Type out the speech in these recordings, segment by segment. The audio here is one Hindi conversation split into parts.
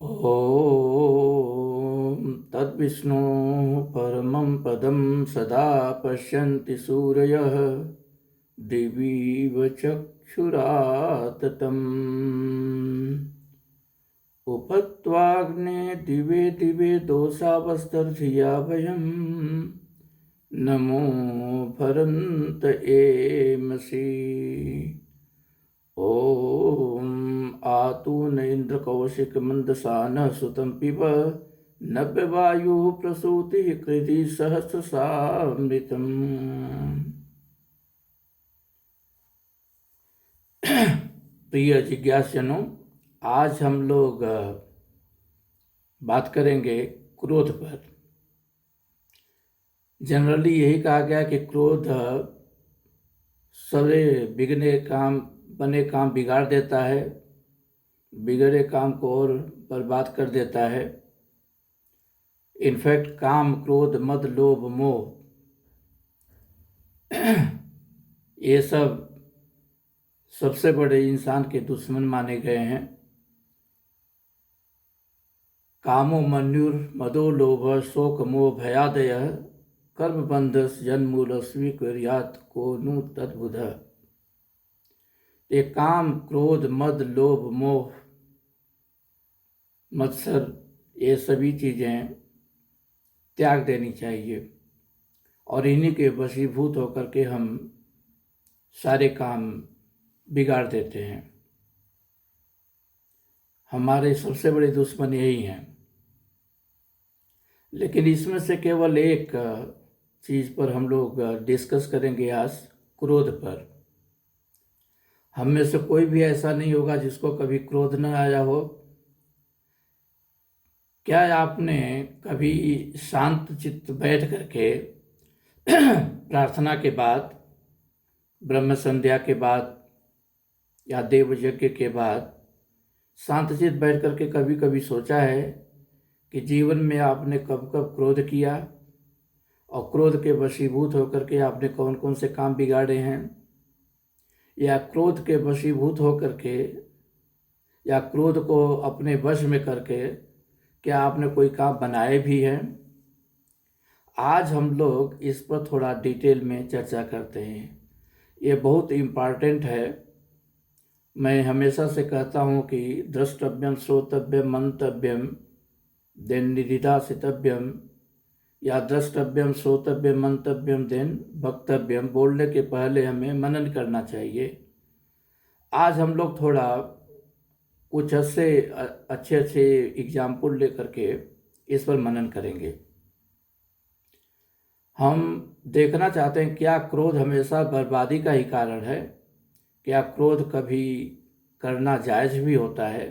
ॐ तद्विष्णु परमं पदं सदा पश्यन्ति सूरयः दिवीव चक्षुराततम् उपत्वाग्ने दिवे दिवे दोषावस्तर्धिया भयं नमो भरन्त एमसि। ॐ आतून इन्द्रकौशिकमन्दसानः सुतं पिब नव्यवायुः प्रसूतिः कृधि सहस्रसामृतम्। प्रिय जिज्ञासुजनों, आज हम लोग बात करेंगे क्रोध पर। जनरली यही कहा गया कि क्रोध सारे बने काम बिगाड़ देता है, बिगड़े काम को और बर्बाद कर देता है। इनफैक्ट काम, क्रोध, मद, लोभ, मोह ये सब सबसे बड़े इंसान के दुश्मन माने गए हैं। कामो मन्युर मदो लोभ शोक मोह भयादय कर्म बंधस जन्मूल स्वीकुर्यात् को नु तद्बुध। ये काम, क्रोध, मद, लोभ, मोह, मत्सर, ये सभी चीजें त्याग देनी चाहिए और इन्हीं के वशीभूत होकर के हम सारे काम बिगाड़ देते हैं। हमारे सबसे बड़े दुश्मन यही हैं। लेकिन इसमें से केवल एक चीज पर हम लोग डिस्कस करेंगे आज, क्रोध पर। हम में से कोई भी ऐसा नहीं होगा जिसको कभी क्रोध न आया हो। क्या आपने कभी शांत चित्त बैठ करके प्रार्थना के बाद, ब्रह्म संध्या के बाद या देव यज्ञ के बाद शांत चित्त बैठ करके कभी कभी सोचा है कि जीवन में आपने कब कब क्रोध किया और क्रोध के वशीभूत होकर के आपने कौन कौन से काम बिगाड़े हैं, या क्रोध के वशीभूत होकर के या क्रोध को अपने वश में करके क्या आपने कोई काम बनाए भी हैं? आज हम लोग इस पर थोड़ा डिटेल में चर्चा करते हैं। ये बहुत इम्पॉर्टेंट है। मैं हमेशा से कहता हूँ कि द्रष्टव्यम श्रोतव्यम मंतव्यम देन निदिध्यासितव्यम, या द्रष्टव्यम श्रोतव्यम मंतव्यम देन वक्तव्यम। बोलने के पहले हमें मनन करना चाहिए। आज हम लोग थोड़ा कुछ अच्छे एग्जाम्पल लेकर के इस पर मनन करेंगे। हम देखना चाहते हैं क्या क्रोध हमेशा बर्बादी का ही कारण है? क्या क्रोध कभी करना जायज भी होता है?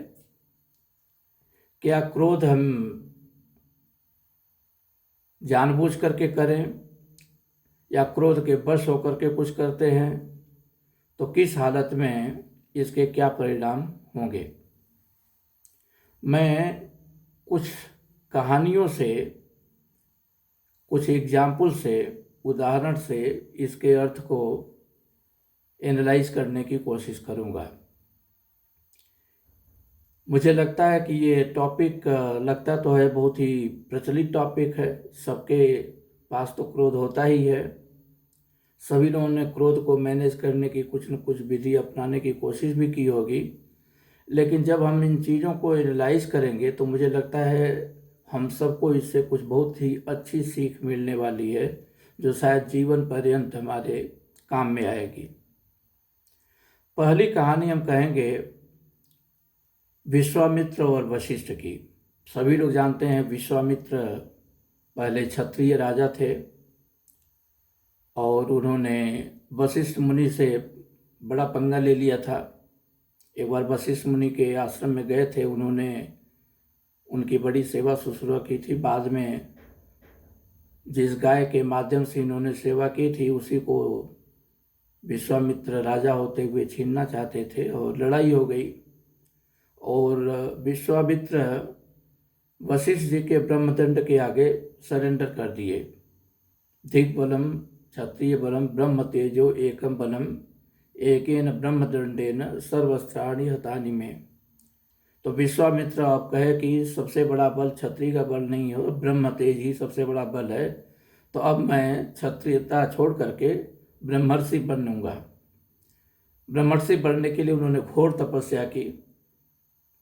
क्या क्रोध हम जानबूझ करके करें या क्रोध के वश होकर के कुछ करते हैं तो किस हालत में इसके क्या परिणाम होंगे? मैं कुछ कहानियों से, कुछ एग्जाम्पल से, उदाहरण से इसके अर्थ को एनालाइज करने की कोशिश करूंगा। मुझे लगता है कि ये टॉपिक लगता तो है बहुत ही प्रचलित टॉपिक है। सबके पास तो क्रोध होता ही है। सभी लोगों ने क्रोध को मैनेज करने की कुछ न कुछ विधि अपनाने की कोशिश भी की होगी। लेकिन जब हम इन चीज़ों को एनालाइज करेंगे तो मुझे लगता है हम सबको इससे कुछ बहुत ही अच्छी सीख मिलने वाली है, जो शायद जीवन पर्यंत हमारे काम में आएगी। पहली कहानी हम कहेंगे विश्वामित्र और वशिष्ठ की। सभी लोग जानते हैं विश्वामित्र पहले क्षत्रिय राजा थे और उन्होंने वशिष्ठ मुनि से बड़ा पंगा ले लिया था। एक बार वशिष्ठ मुनि के आश्रम में गए थे, उन्होंने उनकी बड़ी सेवा शुश्रूषा की थी। बाद में जिस गाय के माध्यम से इन्होंने सेवा की थी उसी को विश्वामित्र राजा होते हुए छीनना चाहते थे और लड़ाई हो गई और विश्वामित्र वशिष्ठ जी के ब्रह्मदंड के आगे सरेंडर कर दिए। दिग्बलम क्षत्रिय बलम ब्रह्म तेजो एकम बलम एकेन ब्रह्मदंडेन सर्वस्त्राणि हतानि में। तो विश्वामित्र आप कहे कि सबसे बड़ा बल क्षत्रिय का बल नहीं हो, ब्रह्म तेज ही सबसे बड़ा बल है, तो अब मैं क्षत्रियता छोड़ करके ब्रह्मर्षि बनूंगा। ब्रह्मर्षि बनने के लिए उन्होंने घोर तपस्या की,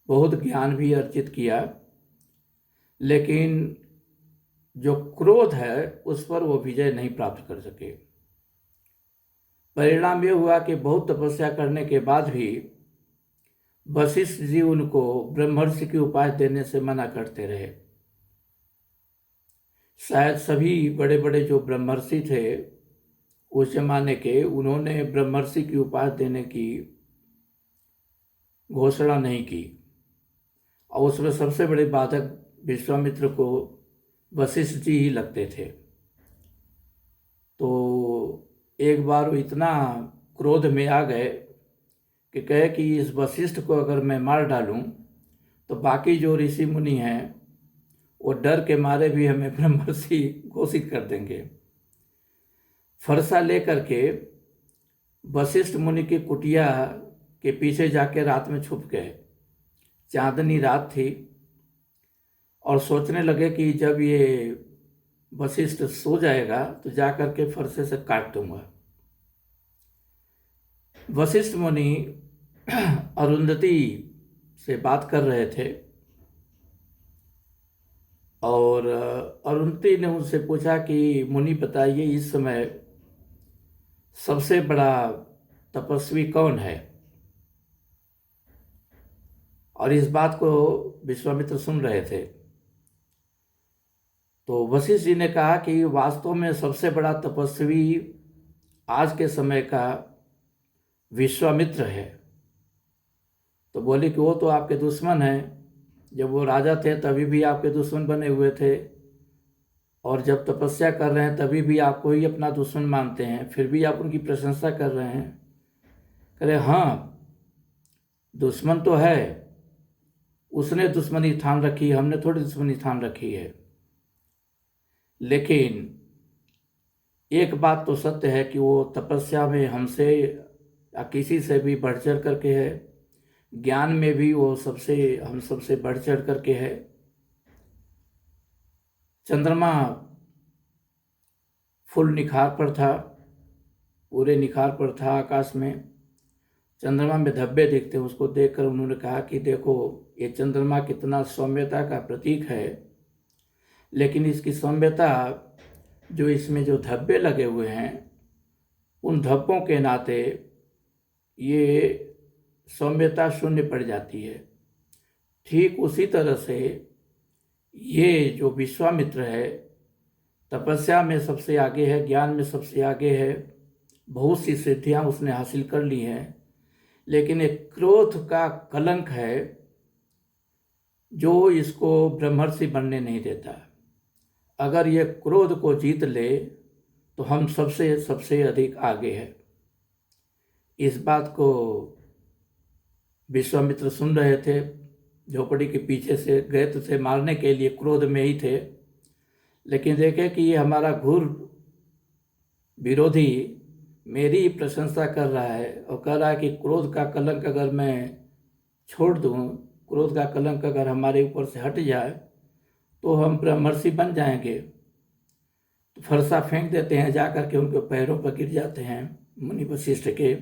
बहुत ज्ञान भी अर्जित किया, लेकिन जो क्रोध है उस पर वो विजय नहीं प्राप्त कर सके। परिणाम ये हुआ कि बहुत तपस्या करने के बाद भी वशिष्ठ जी उनको ब्रह्मर्षि की उपाधि देने से मना करते रहे। शायद सभी बड़े बड़े जो ब्रह्मर्षि थे उस जमाने के, उन्होंने ब्रह्मर्षि की उपाधि देने की घोषणा नहीं की, और उसमें सबसे बड़े बाधक विश्वामित्र को वशिष्ठ जी ही लगते थे। तो एक बार वो इतना क्रोध में आ गए कि कहे कि इस वशिष्ठ को अगर मैं मार डालूं तो बाकी जो ऋषि मुनि हैं वो डर के मारे भी हमें ब्रह्मर्षि घोषित कर देंगे। फरसा लेकर के वशिष्ठ मुनि की कुटिया के पीछे जाके रात में छुप गए। चांदनी रात थी और सोचने लगे कि जब ये वशिष्ठ सो जाएगा तो जा करके फरसे से काट दूंगा। वशिष्ठ मुनि अरुंधति से बात कर रहे थे और अरुंधति ने उनसे पूछा कि मुनि बताइए, इस समय सबसे बड़ा तपस्वी कौन है? और इस बात को विश्वामित्र सुन रहे थे। तो वशिष्ठ जी ने कहा कि वास्तव में सबसे बड़ा तपस्वी आज के समय का विश्वामित्र है। तो बोले कि वो तो आपके दुश्मन हैं, जब वो राजा थे तभी भी आपके दुश्मन बने हुए थे, और जब तपस्या कर रहे हैं तभी भी आपको ही अपना दुश्मन मानते हैं, फिर भी आप उनकी प्रशंसा कर रहे हैं। कह रहे हाँ, दुश्मन तो है, उसने दुश्मनी ठान रखी, हमने थोड़ी दुश्मनी ठान रखी है। लेकिन एक बात तो सत्य है कि वो तपस्या में हमसे या किसी से भी बढ़ चढ़ करके है, ज्ञान में भी वो हम सबसे बढ़ चढ़ करके है। चंद्रमा फुल निखार पर था, पूरे निखार पर था आकाश में। चंद्रमा में धब्बे दिखते, उसको देखकर उन्होंने कहा कि देखो, ये चंद्रमा कितना सौम्यता का प्रतीक है, लेकिन इसकी सौम्यता, जो इसमें जो धब्बे लगे हुए हैं, उन धब्बों के नाते ये सौम्यता शून्य पड़ जाती है। ठीक उसी तरह से ये जो विश्वामित्र है, तपस्या में सबसे आगे है, ज्ञान में सबसे आगे है, बहुत सी सिद्धियां उसने हासिल कर ली हैं, लेकिन एक क्रोध का कलंक है जो इसको ब्रह्मर्षि बनने नहीं देता। अगर ये क्रोध को जीत ले तो हम सबसे सबसे अधिक आगे है। इस बात को विश्वामित्र सुन रहे थे, झोपड़ी के पीछे से गए तो थे मारने के लिए, क्रोध में ही थे, लेकिन देखे कि ये हमारा घोर विरोधी मेरी ही प्रशंसा कर रहा है और कह रहा है कि क्रोध का कलंक अगर मैं छोड़ दूं, क्रोध का कलंक अगर हमारे ऊपर से हट जाए तो हम ब्रह्मर्षि बन जाएंगे। तो फरसा फेंक देते हैं, जा करके उनके पैरों पर गिर जाते हैं मुनि वशिष्ठ के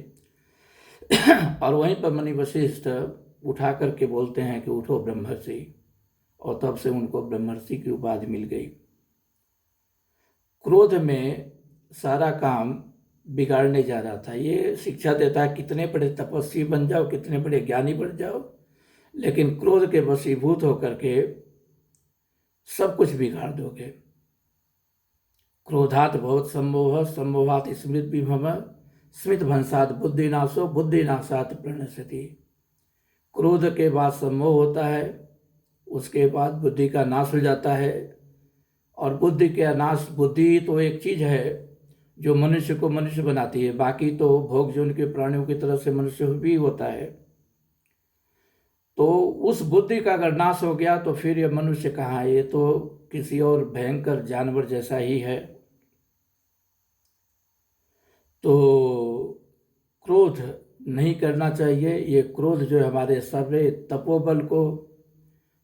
और वहीं पर मुनि वशिष्ठ उठा करके बोलते हैं कि उठो ब्रह्मर्षि, और तब से उनको ब्रह्मर्षि की उपाधि मिल गई। क्रोध में सारा काम बिगाड़ने जा रहा था। ये शिक्षा देता है कितने बड़े तपस्वी बन जाओ, कितने बड़े ज्ञानी बन जाओ, लेकिन क्रोध के वशीभूत होकर के सब कुछ बिगाड़ दोगे। क्रोधात भवत् सम्मोह, सम्मोहात स्मृत विभव, स्मृत भंसात बुद्धिनाशो, बुद्धिनाशात प्रणश्यति। क्रोध के बाद सम्मोह होता है, उसके बाद बुद्धि का नाश हो जाता है, और बुद्धि का नाश, बुद्धि तो एक चीज है जो मनुष्य को मनुष्य बनाती है, बाकी तो भोग जो उनके प्राणियों की तरह से मनुष्य भी होता है। तो उस बुद्धि का अगर नाश हो गया तो फिर ये मनुष्य कहाँ है, ये तो किसी और भयंकर जानवर जैसा ही है। तो क्रोध नहीं करना चाहिए। ये क्रोध जो है हमारे सारे तपोबल को,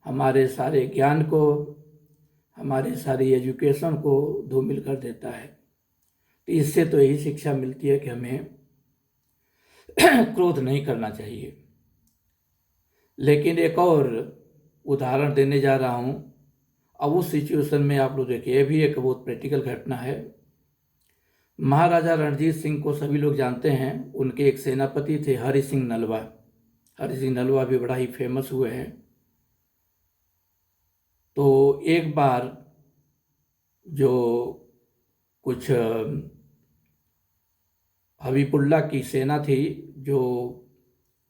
हमारे सारे ज्ञान को, हमारे सारी एजुकेशन को धूमिल कर देता है। तो इससे तो यही शिक्षा मिलती है कि हमें क्रोध नहीं करना चाहिए। लेकिन एक और उदाहरण देने जा रहा हूँ। अब उस सिचुएशन में आप लोग देखिए, ये भी एक बहुत प्रैक्टिकल घटना है। महाराजा रणजीत सिंह को सभी लोग जानते हैं। उनके एक सेनापति थे हरि सिंह नलवा। हरि सिंह नलवा भी बड़ा ही फेमस हुए हैं। तो एक बार जो कुछ हबीबुल्ला की सेना थी, जो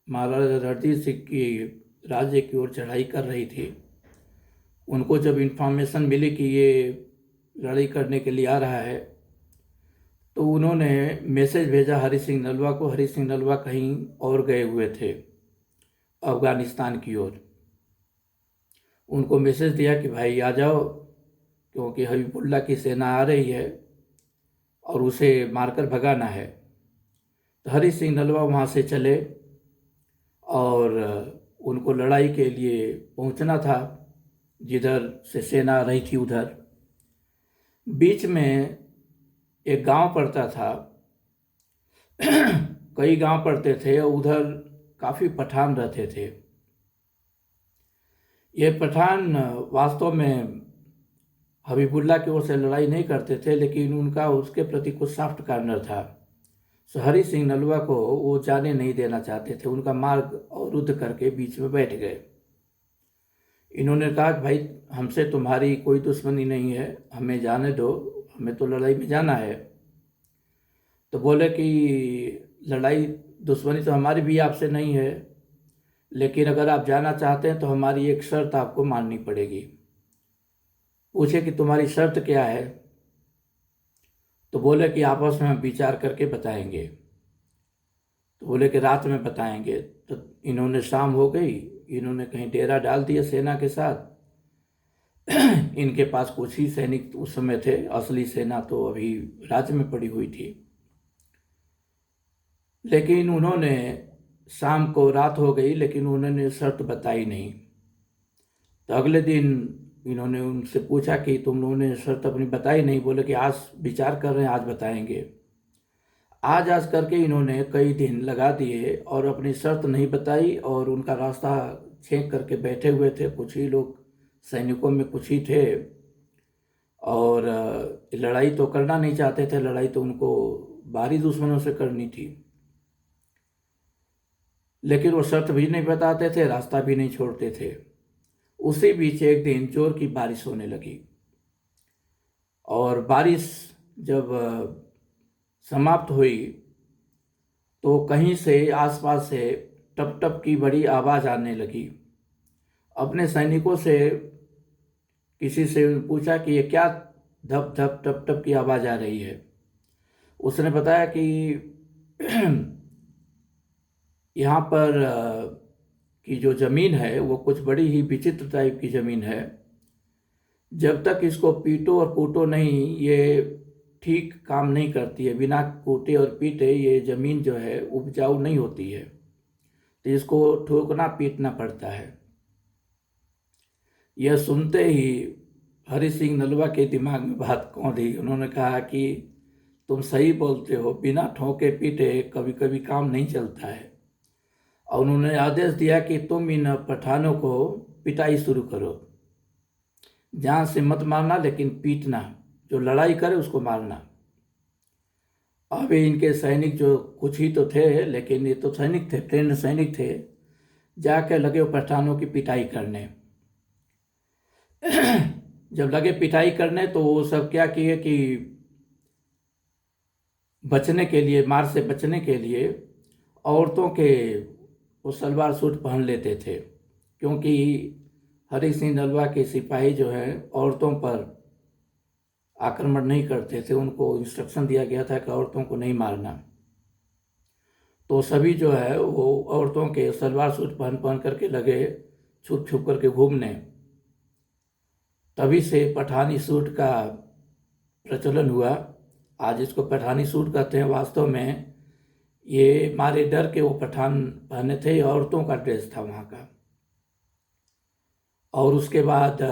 महाराजा रणजीत सिंह की राज्य की ओर चढ़ाई कर रही थी, उनको जब इन्फॉर्मेशन मिली कि ये लड़ाई करने के लिए आ रहा है, तो उन्होंने मैसेज भेजा हरि सिंह नलवा को। हरि सिंह नलवा कहीं और गए हुए थे, अफगानिस्तान की ओर। उनको मैसेज दिया कि भाई आ जाओ, क्योंकि हबीबुल्ला की सेना आ रही है और उसे मारकर भगाना है। तो हरि सिंह नलवा वहाँ से चले और उनको लड़ाई के लिए पहुँचना था, जिधर से सेना आ रही थी उधर। बीच में एक गांव पड़ता था, कई गांव पड़ते थे, और उधर काफ़ी पठान रहते थे। ये पठान वास्तव में हबीबुल्ला की ओर से लड़ाई नहीं करते थे, लेकिन उनका उसके प्रति कुछ सॉफ्ट कॉर्नर था। सो हरि सिंह नलवा को वो जाने नहीं देना चाहते थे, उनका मार्ग अवरुद्ध करके बीच में बैठ गए। इन्होंने कहा कि भाई हमसे तुम्हारी कोई दुश्मनी नहीं है, हमें जाने दो, हमें तो लड़ाई में जाना है। तो बोले कि लड़ाई दुश्मनी तो हमारी भी आपसे नहीं है, लेकिन अगर आप जाना चाहते हैं तो हमारी एक शर्त आपको माननी पड़ेगी। पूछे कि तुम्हारी शर्त क्या है? तो बोले कि आपस में हम विचार करके बताएंगे। तो बोले कि रात में बताएंगे। तो इन्होंने, शाम हो गई, इन्होंने कहीं डेरा डाल दिया सेना के साथ। इनके पास कुछ ही सैनिक उस समय थे, असली सेना तो अभी राज्य में पड़ी हुई थी। लेकिन उन्होंने, शाम को रात हो गई, लेकिन उन्होंने शर्त बताई नहीं। तो अगले दिन इन्होंने उनसे पूछा कि तुम लोगों ने शर्त अपनी बताई नहीं। बोले कि आज विचार कर रहे हैं, आज बताएंगे। आज करके इन्होंने कई दिन लगा दिए और अपनी शर्त नहीं बताई, और उनका रास्ता छेक करके बैठे हुए थे। कुछ ही लोग सैनिकों में कुछ ही थे, और लड़ाई तो करना नहीं चाहते थे। लड़ाई तो उनको बाहरी दुश्मनों से करनी थी, लेकिन वो शर्त भी नहीं बताते थे, रास्ता भी नहीं छोड़ते थे। उसी बीच एक दिन जोर की बारिश होने लगी, और बारिश जब समाप्त हुई तो कहीं से आसपास से टप टप की बड़ी आवाज़ आने लगी। अपने सैनिकों से किसी से पूछा कि ये क्या धप धप टप टप की आवाज़ आ रही है। उसने बताया कि यहाँ पर की जो ज़मीन है वो कुछ बड़ी ही विचित्र टाइप की ज़मीन है। जब तक इसको पीटो और कूटो नहीं, ये ठीक काम नहीं करती है। बिना कूटे और पीटे ये ज़मीन जो है उपजाऊ नहीं होती है, तो इसको ठोकना पीटना पड़ता है। यह सुनते ही हरि सिंह नलवा के दिमाग में बात कौंधी। उन्होंने कहा कि तुम सही बोलते हो, बिना ठोके पीटे कभी कभी काम नहीं चलता है। और उन्होंने आदेश दिया कि तुम इन पठानों को पिटाई शुरू करो। जान से मत मारना, लेकिन पीटना, जो लड़ाई करे उसको मारना। अब इनके सैनिक जो कुछ ही तो थे, लेकिन ये तो सैनिक थे, ट्रेंड सैनिक थे, जाके लगे वो पठानों की पिटाई करने। जब लगे पिटाई करने तो वो सब क्या किए कि बचने के लिए, मार से बचने के लिए औरतों के वो सलवार सूट पहन लेते थे, क्योंकि हरि सिंह नलवा के सिपाही जो हैं औरतों पर आक्रमण नहीं करते थे। उनको इंस्ट्रक्शन दिया गया था कि औरतों को नहीं मारना। तो सभी जो है वो औरतों के सलवार सूट पहन पहन करके लगे छुप छुप करके घूमने। तभी से पठानी सूट का प्रचलन हुआ। आज इसको पठानी सूट कहते हैं। वास्तव में ये मारे डर के वो पठान पहने थे, औरतों का ड्रेस था वहाँ का। और उसके बाद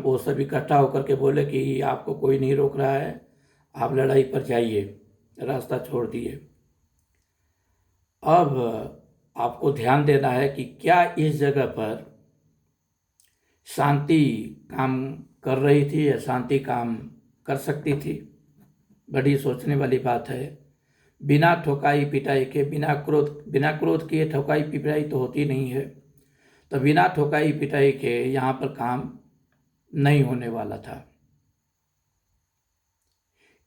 वो सब इकट्ठा होकर के बोले कि आपको कोई नहीं रोक रहा है, आप लड़ाई पर जाइए, रास्ता छोड़ दिए। अब आपको ध्यान देना है कि क्या इस जगह पर शांति काम कर रही थी या शांति काम कर सकती थी? बड़ी सोचने वाली बात है। बिना ठोकाई पिटाई के, बिना क्रोध किए ठोकाई पिटाई तो होती नहीं है। तो बिना ठोकाई पिटाई के यहाँ पर काम नहीं होने वाला था।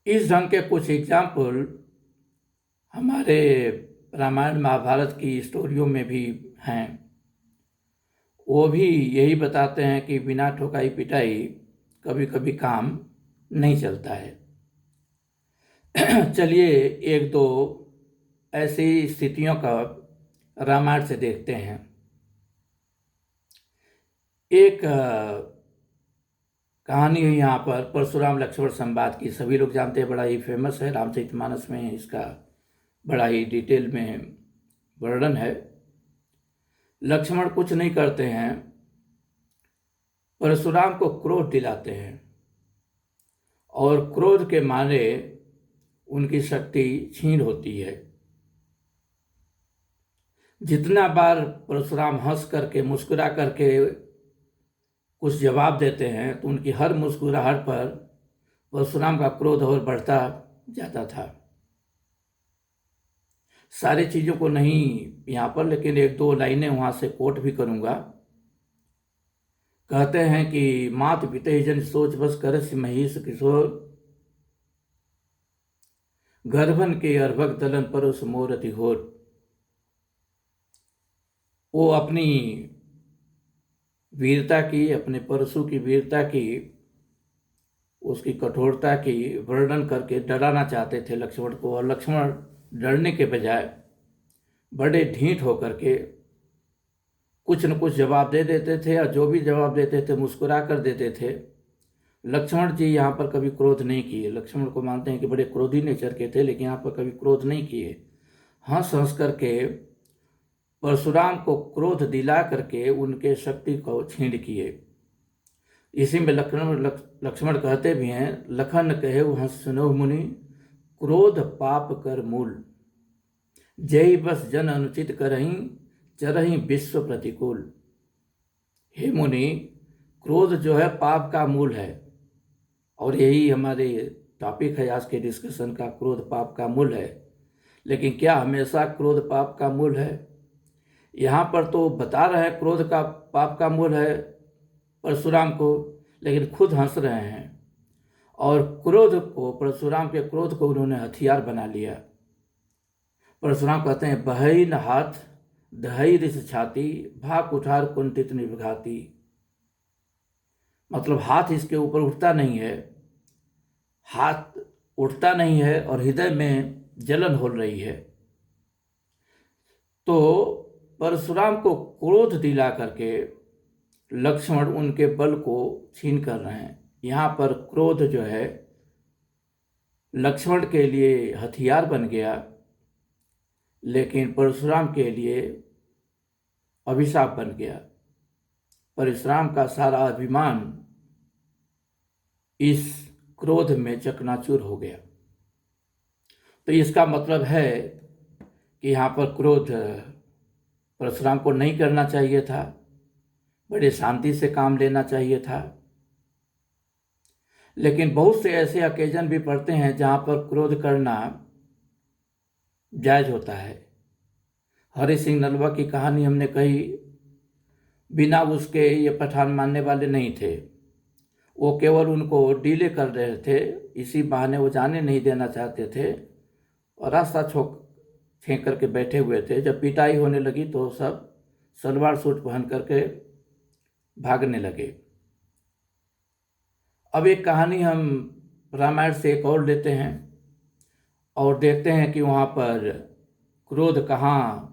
इस ढंग के कुछ एग्जाम्पल हमारे रामायण महाभारत की स्टोरियों में भी हैं। वो भी यही बताते हैं कि बिना ठोकाई पिटाई कभी कभी काम नहीं चलता है। चलिए एक दो ऐसी स्थितियों का रामायण से देखते हैं। एक कहानी है यहाँ पर परशुराम लक्ष्मण संवाद की, सभी लोग जानते हैं, बड़ा ही फेमस है, रामचरितमानस में इसका बड़ा ही डिटेल में वर्णन है। लक्ष्मण कुछ नहीं करते हैं, परशुराम को क्रोध दिलाते हैं और क्रोध के मारे उनकी शक्ति छीन होती है। जितना बार परशुराम हंस करके मुस्कुरा करके कुछ जवाब देते हैं तो उनकी हर मुस्कुराहट पर परशुराम का क्रोध और बढ़ता जाता था। सारी चीज़ों को नहीं यहाँ पर, लेकिन एक दो लाइनें वहाँ से कोट भी करूँगा। कहते हैं कि मात पिते जन सोच बस करस महीश किशोर, गर्भन के अर्भक दलन परुष मोर अति घोर। वो अपनी वीरता की, अपने परशु की वीरता की, उसकी कठोरता की वर्णन करके डराना चाहते थे लक्ष्मण को, और लक्ष्मण डरने के बजाय बड़े ढीठ होकर के कुछ न कुछ जवाब दे देते थे, और जो भी जवाब देते थे मुस्कुरा कर देते थे। लक्ष्मण जी यहाँ पर कभी क्रोध नहीं किए। लक्ष्मण को मानते हैं कि बड़े क्रोधी नेचर के थे, लेकिन यहाँ पर कभी क्रोध नहीं किए। हंस हंस करके परशुराम को क्रोध दिला करके उनके शक्ति को छीन किए। इसी में लक्ष्मण कहते भी हैं, लखन कहे हंस सुनो मुनि, क्रोध पाप कर मूल, जय बस जन अनुचित करहीं, चरहीं विश्व प्रतिकूल। हे मुनि, क्रोध जो है पाप का मूल है, और यही हमारे टॉपिक है आज के डिस्कशन का, क्रोध पाप का मूल है। लेकिन क्या हमेशा क्रोध पाप का मूल है? यहाँ पर तो बता रहे हैं क्रोध का पाप का मूल है परशुराम को, लेकिन खुद हंस रहे हैं, और क्रोध को, परशुराम के क्रोध को उन्होंने हथियार बना लिया। परशुराम कहते हैं, बहई न हाथ दहई रिस छाती, भा कुठार कुंठित निभघाती। मतलब हाथ इसके ऊपर उठता नहीं है, हाथ उठता नहीं है और हृदय में जलन हो रही है। तो परशुराम को क्रोध दिला करके लक्ष्मण उनके बल को छीन कर रहे हैं। यहाँ पर क्रोध जो है लक्ष्मण के लिए हथियार बन गया, लेकिन परशुराम के लिए अभिशाप बन गया। परशुराम का सारा अभिमान इस क्रोध में चकनाचूर हो गया। तो इसका मतलब है कि यहाँ पर क्रोध परशुराम को नहीं करना चाहिए था, बड़े शांति से काम लेना चाहिए था। लेकिन बहुत से ऐसे ओकेजन भी पड़ते हैं जहाँ पर क्रोध करना जायज होता है। हरि सिंह नलवा की कहानी हमने कही, बिना उसके ये पठान मानने वाले नहीं थे, वो केवल उनको डीले कर रहे थे, इसी बहाने वो जाने नहीं देना चाहते थे और रास्ता छेंक करके बैठे हुए थे। जब पिटाई होने लगी तो सब सलवार सूट पहन करके भागने लगे। अब एक कहानी हम रामायण से एक और लेते हैं और देखते हैं कि वहाँ पर क्रोध कहाँ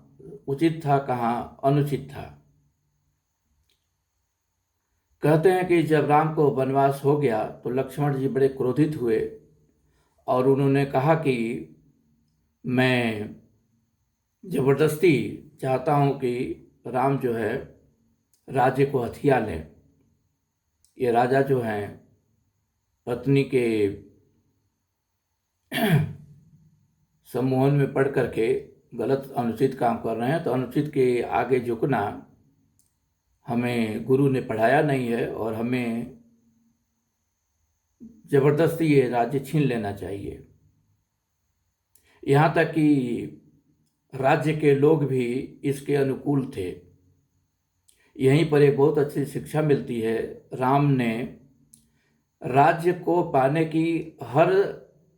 उचित था, कहाँ अनुचित था। कहते हैं कि जब राम को वनवास हो गया तो लक्ष्मण जी बड़े क्रोधित हुए और उन्होंने कहा कि मैं जबरदस्ती चाहता हूँ कि राम जो है राज्य को हथिया लें। ये राजा जो हैं पत्नी के सम्मोहन में पड़ करके गलत अनुचित काम कर रहे हैं, तो अनुचित के आगे झुकना हमें गुरु ने पढ़ाया नहीं है और हमें जबरदस्ती ये राज्य छीन लेना चाहिए। यहाँ तक कि राज्य के लोग भी इसके अनुकूल थे। यहीं पर एक बहुत अच्छी शिक्षा मिलती है। राम ने राज्य को पाने की हर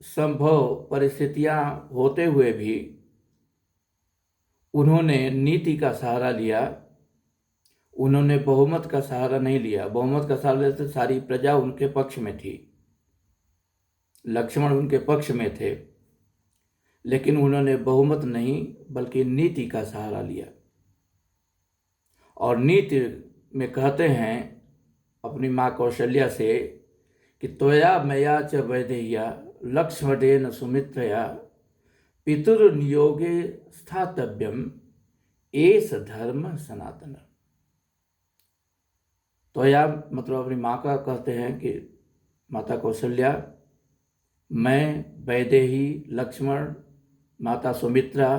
संभव परिस्थितियां होते हुए भी उन्होंने नीति का सहारा लिया। उन्होंने बहुमत का सहारा नहीं लिया। बहुमत का सहारा लेते सारी प्रजा उनके पक्ष में थी, लक्ष्मण उनके पक्ष में थे, लेकिन उन्होंने बहुमत नहीं बल्कि नीति का सहारा लिया। और नीति में कहते हैं अपनी माँ कौशल्या से कि त्वया मया च वैदेह्या लक्ष्मणेन सुमित्रया पितुर्नियोगे स्थातव्यम एष धर्म सनातन। त्वया मतलब अपनी माँ का कहते हैं कि माता कौशल्या, मैं, वैदेही, लक्ष्मण, माता सुमित्रा,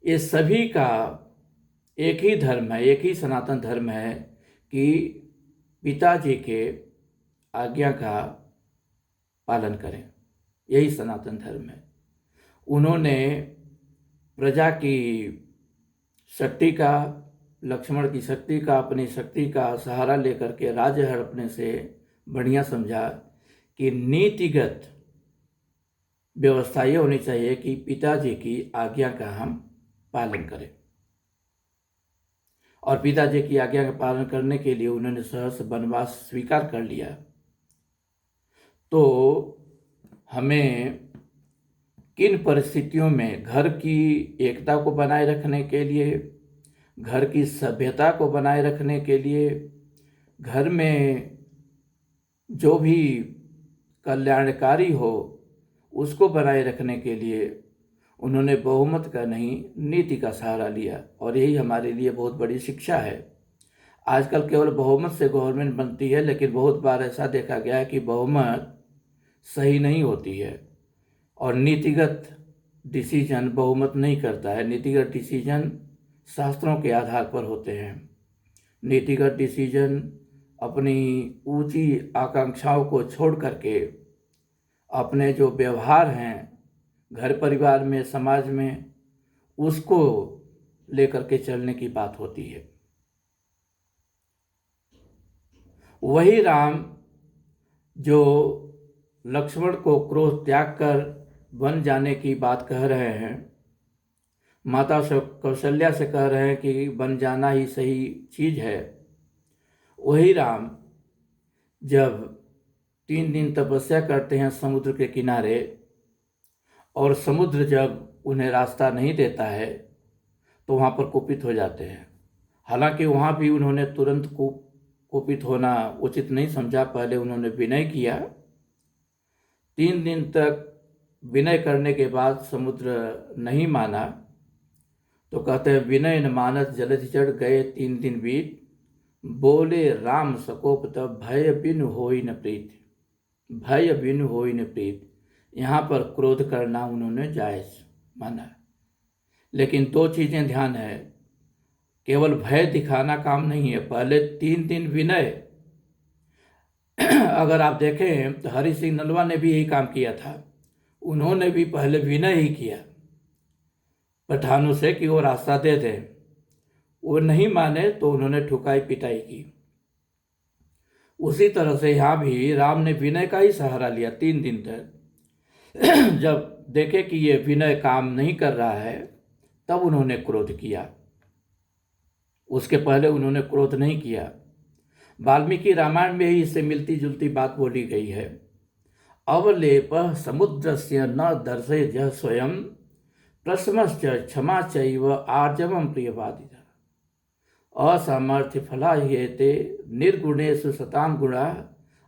ये सभी का एक ही धर्म है, एक ही सनातन धर्म है कि पिताजी के आज्ञा का पालन करें। यही सनातन धर्म है। उन्होंने प्रजा की शक्ति का, लक्ष्मण की शक्ति का, अपनी शक्ति का सहारा लेकर के राज्य हड़पने से बढ़िया समझा कि नीतिगत व्यवस्था ये होनी चाहिए कि पिताजी की आज्ञा का हम पालन करें। और पिताजी की आज्ञा का पालन करने के लिए उन्होंने सहर्ष वनवास स्वीकार कर लिया। तो हमें किन परिस्थितियों में घर की एकता को बनाए रखने के लिए, घर की सभ्यता को बनाए रखने के लिए, घर में जो भी कल्याणकारी हो उसको बनाए रखने के लिए उन्होंने बहुमत का नहीं नीति का सहारा लिया। और यही हमारे लिए बहुत बड़ी शिक्षा है। आजकल केवल बहुमत से गवर्नमेंट बनती है, लेकिन बहुत बार ऐसा देखा गया है कि बहुमत सही नहीं होती है और नीतिगत डिसीजन बहुमत नहीं करता है। नीतिगत डिसीजन शास्त्रों के आधार पर होते हैं। नीतिगत डिसीजन अपनी ऊंची आकांक्षाओं को छोड़ करके अपने जो व्यवहार हैं घर परिवार में, समाज में, उसको लेकर के चलने की बात होती है। वही राम जो लक्ष्मण को क्रोध त्याग कर वन जाने की बात कह रहे हैं, माता कौशल्या से कह रहे हैं कि वन जाना ही सही चीज है, वही राम जब 3 दिन तपस्या करते हैं समुद्र के किनारे और समुद्र जब उन्हें रास्ता नहीं देता है तो वहाँ पर कुपित हो जाते हैं। हालांकि वहाँ भी उन्होंने तुरंत कुपित होना उचित नहीं समझा। पहले उन्होंने विनय किया। 3 दिन तक विनय करने के बाद समुद्र नहीं माना तो कहते हैं विनय न मानस जलधि चढ़ गए 3 दिन बीत, बोले राम सकोप तब भय बिनु होई न प्रीत। भय बिनु होई न प्रीत, यहाँ पर क्रोध करना उन्होंने जायज माना। लेकिन 2 चीज़ें ध्यान है, केवल भय दिखाना काम नहीं है। पहले 3 दिन विनय। अगर आप देखें तो हरि सिंह नलवा ने भी यही काम किया था। उन्होंने भी पहले विनय ही किया पठानों से कि वो रास्ता दे दें। वो नहीं माने तो उन्होंने ठुकाई पिटाई की। उसी तरह से यहाँ भी राम ने विनय का ही सहारा लिया 3 दिन तक। जब देखे कि ये विनय काम नहीं कर रहा है तब उन्होंने क्रोध किया। उसके पहले उन्होंने क्रोध नहीं किया। वाल्मीकि रामायण में ही इससे मिलती जुलती बात बोली गई है। अवलेप समुद्रस्य न दर्शय जह स्वयं प्रशमश्च क्षमा चैव आर्जवम प्रियवादिता। असामर्थ्य फला हेते निर्गुणेषु सताम गुणा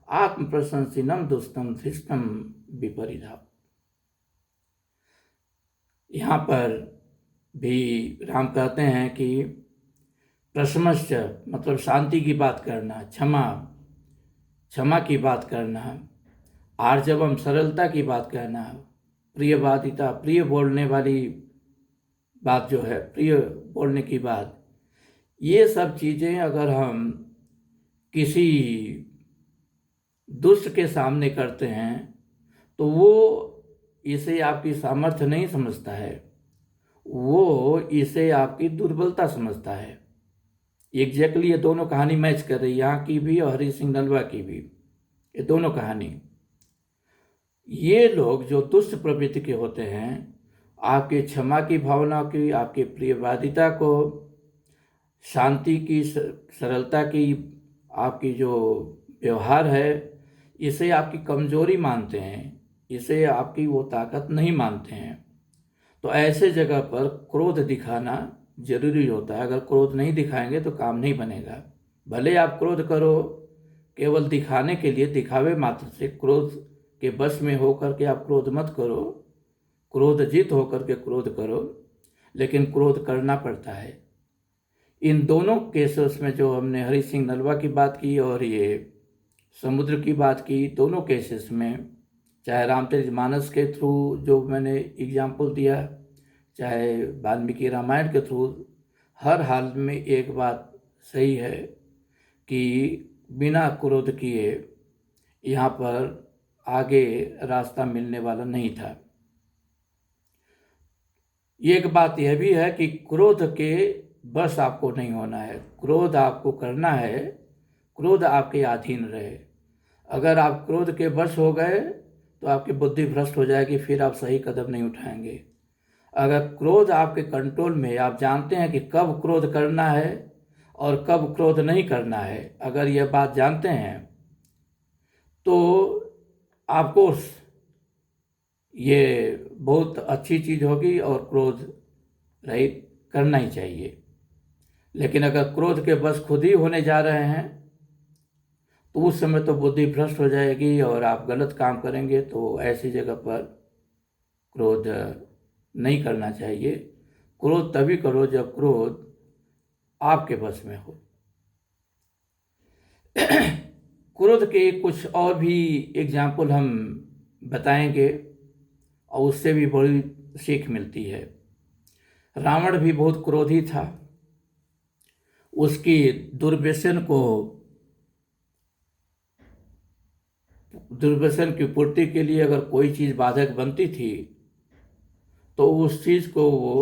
आत्म प्रशंसिनम दुष्टम धृष्टम विपरीता। यहाँ पर भी राम कहते हैं कि प्रशमश्च मतलब शांति की बात करना, क्षमा की बात करना, आर्जवम सरलता की बात करना, प्रियवादिता प्रिय बोलने वाली बात जो है, प्रिय बोलने की बात, ये सब चीज़ें अगर हम किसी दुष्ट के सामने करते हैं तो वो इसे आपकी सामर्थ्य नहीं समझता है, वो इसे आपकी दुर्बलता समझता है। एग्जैक्टली ये दोनों कहानी मैच कर रही है, यहाँ की भी और हरी सिंह नलवा की भी, ये दोनों कहानी। ये लोग जो दुष्ट प्रवृत्ति के होते हैं, आपके क्षमा की भावना की, आपके प्रियवादिता को, शांति की, सरलता की, आपकी जो व्यवहार है, इसे आपकी कमजोरी मानते हैं, इसे आपकी वो ताकत नहीं मानते हैं। तो ऐसे जगह पर क्रोध दिखाना जरूरी होता है। अगर क्रोध नहीं दिखाएंगे तो काम नहीं बनेगा। भले आप क्रोध करो केवल दिखाने के लिए, दिखावे मात्र से, क्रोध के बस में होकर के आप क्रोध मत करो, क्रोधजित होकर के क्रोध करो, लेकिन क्रोध करना पड़ता है। इन दोनों केसेस में जो हमने हरि सिंह नलवा की बात की और ये समुद्र की बात की, दोनों केसेस में, चाहे रामचरितमानस के थ्रू जो मैंने एग्जाम्पल दिया, चाहे वाल्मीकि रामायण के थ्रू, हर हाल में एक बात सही है कि बिना क्रोध किए यहाँ पर आगे रास्ता मिलने वाला नहीं था। एक बात यह भी है कि क्रोध के बस आपको नहीं होना है, क्रोध आपको करना है, क्रोध आपके अधीन रहे। अगर आप क्रोध के वश हो गए तो आपकी बुद्धि भ्रष्ट हो जाएगी, फिर आप सही कदम नहीं उठाएंगे। अगर क्रोध आपके कंट्रोल में है, आप जानते हैं कि कब क्रोध करना है और कब क्रोध नहीं करना है, अगर यह बात जानते हैं तो आपको ये बहुत अच्छी चीज़ होगी और क्रोध रहित करना ही चाहिए। लेकिन अगर क्रोध के बस खुद ही होने जा रहे हैं तो उस समय तो बुद्धि भ्रष्ट हो जाएगी और आप गलत काम करेंगे। तो ऐसी जगह पर क्रोध नहीं करना चाहिए। क्रोध तभी करो जब क्रोध आपके बस में हो। क्रोध के कुछ और भी एग्जाम्पल हम बताएंगे और उससे भी बड़ी सीख मिलती है। रावण भी बहुत क्रोधी था। उसकी दुर्व्यसन की पूर्ति के लिए अगर कोई चीज़ बाधक बनती थी तो उस चीज़ को वो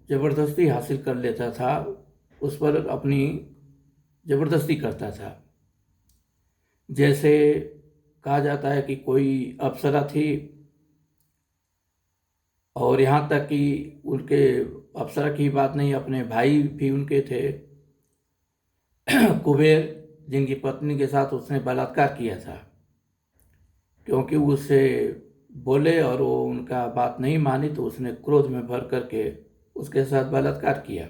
जबरदस्ती हासिल कर लेता था, उस पर अपनी जबरदस्ती करता था। जैसे कहा जाता है कि कोई अप्सरा थी और यहाँ तक कि उनके अप्सरा की बात नहीं, अपने भाई भी उनके थे कुबेर, जिनकी पत्नी के साथ उसने बलात्कार किया था, क्योंकि उससे बोले और वो उनका बात नहीं मानी तो उसने क्रोध में भर करके उसके साथ बलात्कार किया।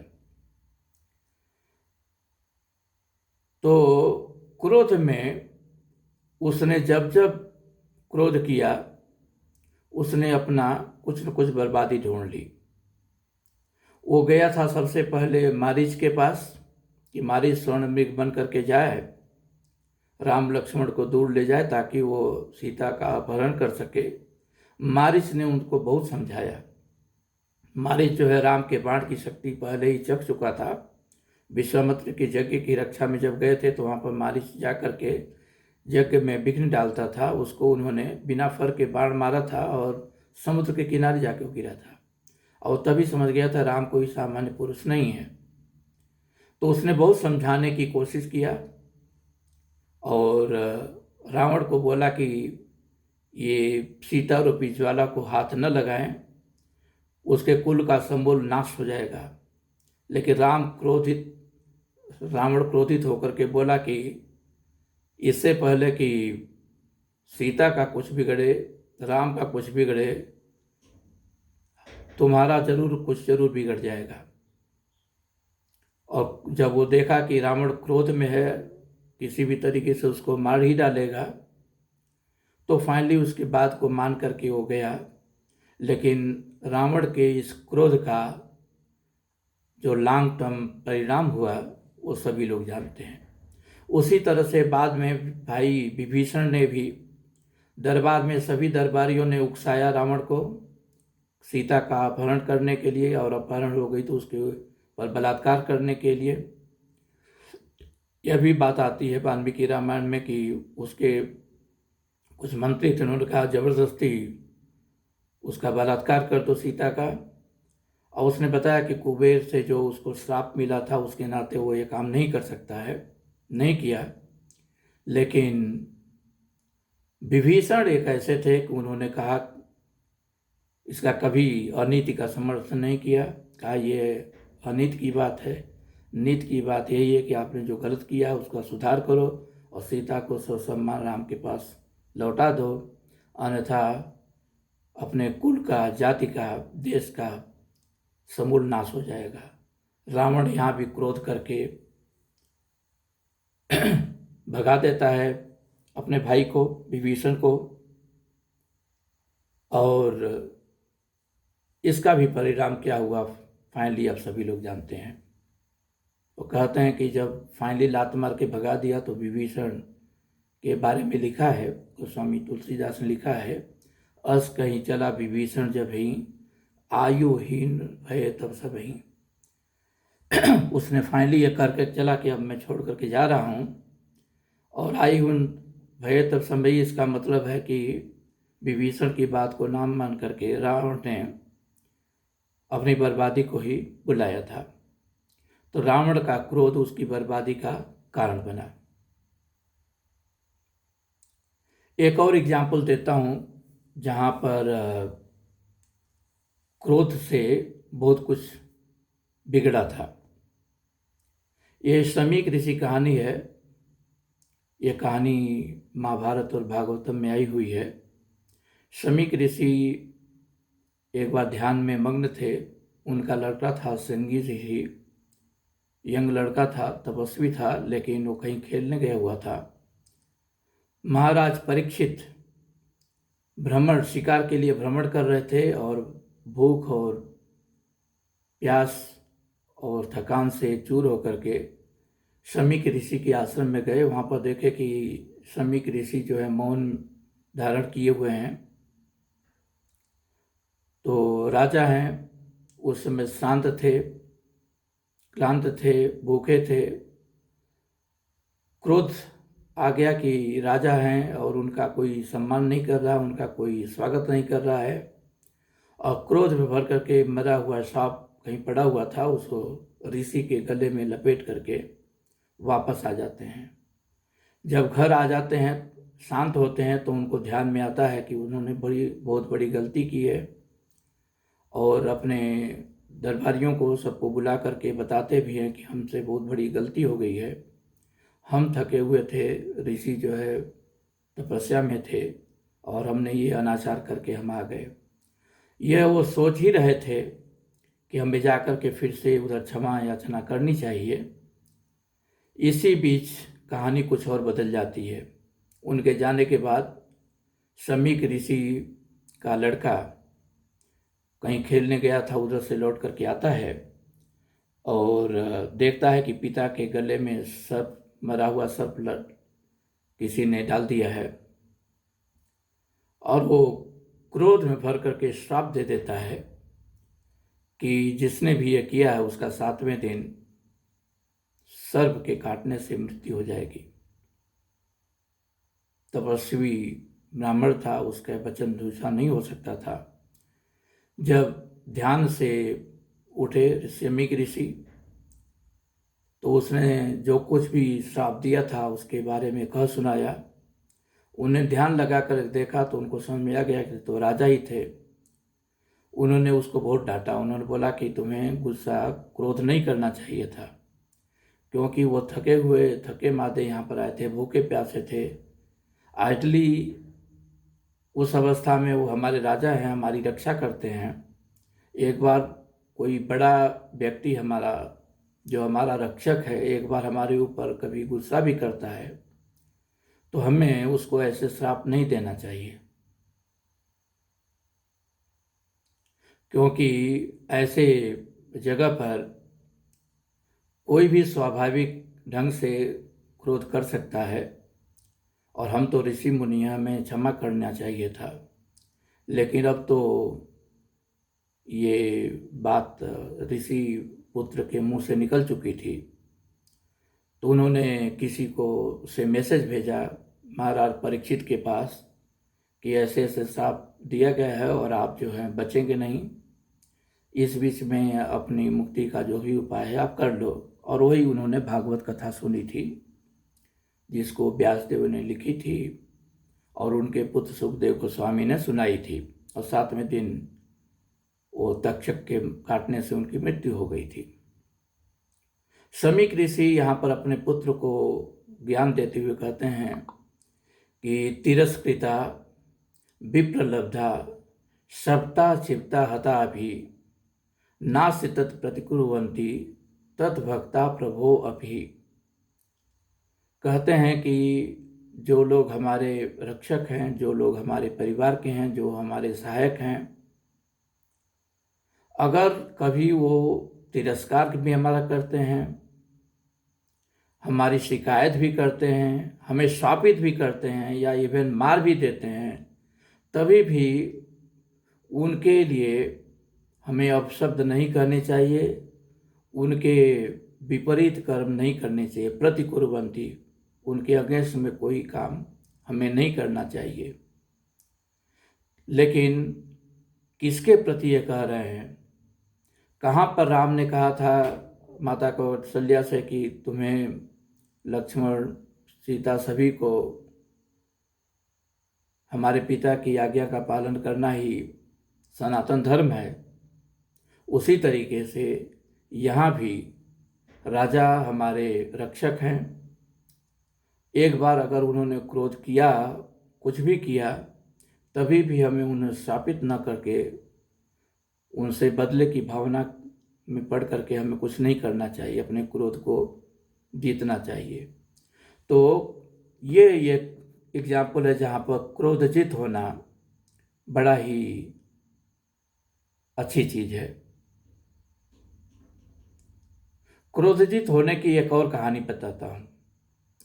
तो क्रोध में उसने जब जब क्रोध किया उसने अपना कुछ न कुछ बर्बादी ढूंढ ली। वो गया था सबसे पहले मारीच के पास कि मारीच स्वर्ण मृग बन करके जाए, राम लक्ष्मण को दूर ले जाए ताकि वो सीता का अपहरण कर सके। मारीच ने उनको बहुत समझाया। मारीच जो है राम के बाण की शक्ति पहले ही चख चुका था। विश्वामित्र के यज्ञ की रक्षा में जब गए थे तो वहाँ पर मारीच जा करके यज्ञ में विघ्न डालता था। उसको उन्होंने बिना फर के बाण मारा था और समुद्र के किनारे जाके गिरा था और तभी समझ गया था राम कोई सामान्य पुरुष नहीं है। तो उसने बहुत समझाने की कोशिश किया और रावण को बोला कि ये सीता रूपी ज्वाला को हाथ न लगाएं, उसके कुल का समूल नाश हो जाएगा। लेकिन रावण क्रोधित होकर के बोला कि इससे पहले कि सीता का कुछ बिगड़े, राम का कुछ बिगड़े, तुम्हारा कुछ जरूर बिगड़ जाएगा। और जब वो देखा कि रावण क्रोध में है, किसी भी तरीके से उसको मार ही डालेगा, तो फाइनली उसकी बात को मान करके वो गया। लेकिन रावण के इस क्रोध का जो लॉन्ग टर्म परिणाम हुआ वो सभी लोग जानते हैं। उसी तरह से बाद में भाई विभीषण ने भी दरबार में सभी दरबारियों ने उकसाया रावण को सीता का अपहरण करने के लिए, और अपहरण हो गई तो उसके पर बलात्कार करने के लिए। यह भी बात आती है वाल्मीकि रामायण में कि उसके कुछ मंत्री थे, उन्होंने कहा जबरदस्ती उसका बलात्कार कर दो सीता का। और उसने बताया कि कुबेर से जो उसको श्राप मिला था उसके नाते वो ये काम नहीं कर सकता है, नहीं किया। लेकिन विभीषण एक ऐसे थे कि उन्होंने कहा, इसका कभी अनीति का समर्थन नहीं किया, कहा ये अनीति की बात है, नीति की बात यही है कि आपने जो गलत किया उसका सुधार करो और सीता को ससम्मान राम के पास लौटा दो, अन्यथा अपने कुल का, जाति का, देश का समूल नाश हो जाएगा। रावण यहाँ भी क्रोध करके भगा देता है अपने भाई को, विभीषण को, और इसका भी परिणाम क्या हुआ फाइनली अब सभी लोग जानते हैं। वो कहते हैं कि जब फाइनली लात मार के भगा दिया तो विभीषण के बारे में लिखा है, गोस्वामी तुलसीदास ने लिखा है, अस कहीं चला विभीषण जब ही आयुहीन भय तब सब ही। उसने फाइनली ये करके चला कि अब मैं छोड़ करके जा रहा हूँ, और आयुहीन भय तब संभई, इसका मतलब है कि विभीषण की बात को नाम मान करके रावण ने अपनी बर्बादी को ही बुलाया था। तो रावण का क्रोध उसकी बर्बादी का कारण बना। एक और एग्जाम्पल देता हूँ जहाँ पर क्रोध से बहुत कुछ बिगड़ा था। ये शमीक ऋषि कहानी है। ये कहानी महाभारत और भागवतम में आई हुई है। शमीक ऋषि एक बार ध्यान में मग्न थे। उनका लड़का था श्रृंगी ऋषि, यंग लड़का था, तपस्वी था, लेकिन वो कहीं खेलने गया हुआ था। महाराज परीक्षित भ्रमण, शिकार के लिए भ्रमण कर रहे थे, और भूख और प्यास और थकान से चूर होकर के शमीक ऋषि के आश्रम में गए। वहाँ पर देखे कि शमीक ऋषि जो है मौन धारण किए हुए हैं। तो राजा हैं, उस समय शांत थे, क्लांत थे, भूखे थे। क्रोध आ गया कि राजा हैं और उनका कोई सम्मान नहीं कर रहा, उनका कोई स्वागत नहीं कर रहा है। और क्रोध में भर करके मरा हुआ सांप कहीं पड़ा हुआ था, उसको ऋषि के गले में लपेट करके वापस आ जाते हैं। जब घर आ जाते हैं, शांत होते हैं, तो उनको ध्यान में आता है कि उन्होंने बहुत बड़ी गलती की है, और अपने दरबारियों को सबको बुला करके बताते भी हैं कि हमसे बहुत बड़ी गलती हो गई है, हम थके हुए थे, ऋषि जो है तपस्या में थे, और हमने ये अनाचार करके हम आ गए। यह वो सोच ही रहे थे कि हमें जाकर के फिर से उधर क्षमा याचना करनी चाहिए। इसी बीच कहानी कुछ और बदल जाती है। उनके जाने के बाद शमीक ऋषि का लड़का कहीं खेलने गया था, उधर से लौट करके आता है और देखता है कि पिता के गले में सर्प, मरा हुआ सर्प किसी ने डाल दिया है, और वो क्रोध में भर करके श्राप दे देता है कि जिसने भी ये किया है उसका 7वें दिन सर्प के काटने से मृत्यु हो जाएगी। तपस्वी ब्राह्मण था, उसका वचन दूसरा नहीं हो सकता था। जब ध्यान से उठे शमीक ऋषि, तो उसने जो कुछ भी श्राप दिया था उसके बारे में कह सुनाया। उन्हें ध्यान लगा कर देखा तो उनको समझ में आ गया कि तो राजा ही थे। उन्होंने उसको बहुत डांटा। उन्होंने बोला कि तुम्हें गुस्सा, क्रोध नहीं करना चाहिए था, क्योंकि वो थके मादे यहाँ पर आए थे, भूखे प्यासे थे। आइडली उस अवस्था में वो हमारे राजा हैं, हमारी रक्षा करते हैं। एक बार कोई बड़ा व्यक्ति हमारा, जो हमारा रक्षक है, एक बार हमारे ऊपर कभी गुस्सा भी करता है, तो हमें उसको ऐसे श्राप नहीं देना चाहिए, क्योंकि ऐसे जगह पर कोई भी स्वाभाविक ढंग से क्रोध कर सकता है, और हम तो ऋषि मुनि हैं, हमें क्षमा करना चाहिए था। लेकिन अब तो ये बात ऋषि पुत्र के मुंह से निकल चुकी थी। तो उन्होंने किसी को से मैसेज भेजा महाराज परीक्षित के पास कि ऐसे ऐसे श्राप दिया गया है और आप जो है बचेंगे नहीं, इस बीच में अपनी मुक्ति का जो भी उपाय है आप कर लो। और वही उन्होंने भागवत कथा सुनी थी, जिसको व्यासदेव ने लिखी थी और उनके पुत्र सुखदेव गोस्वामी ने सुनाई थी, और 7वें दिन वो तक्षक के काटने से उनकी मृत्यु हो गई थी। शमीक ऋषि यहाँ पर अपने पुत्र को ज्ञान देते हुए कहते हैं कि तिरस्कृता विप्रलब्धा शब्दा चिप्ता हता भी नास्य तत् प्रतिकुर्वन्ति तद्भक्ता प्रभो अभी। कहते हैं कि जो लोग हमारे रक्षक हैं, जो लोग हमारे परिवार के हैं, जो हमारे सहायक हैं, अगर कभी वो तिरस्कार भी हमारा करते हैं, हमारी शिकायत भी करते हैं, हमें शापित भी करते हैं या इवन मार भी देते हैं, तभी भी उनके लिए हमें अपशब्द नहीं कहने चाहिए, उनके विपरीत कर्म नहीं करने चाहिए। प्रतिकुर्वन्ति, उनके अगेंस्ट में कोई काम हमें नहीं करना चाहिए। लेकिन किसके प्रति ये कह रहे हैं? कहाँ पर राम ने कहा था माता कौशल्या से कि तुम्हें लक्ष्मण सीता सभी को हमारे पिता की आज्ञा का पालन करना ही सनातन धर्म है। उसी तरीके से यहाँ भी राजा हमारे रक्षक हैं। एक बार अगर उन्होंने क्रोध किया, कुछ भी किया, तभी भी हमें उन्हें शापित न करके उनसे बदले की भावना में पड़ करके हमें कुछ नहीं करना चाहिए, अपने क्रोध को जीतना चाहिए। तो ये एग्जाम्पल है जहाँ पर क्रोधजित होना बड़ा ही अच्छी चीज़ है। क्रोधजित होने की एक और कहानी बताता हूँ।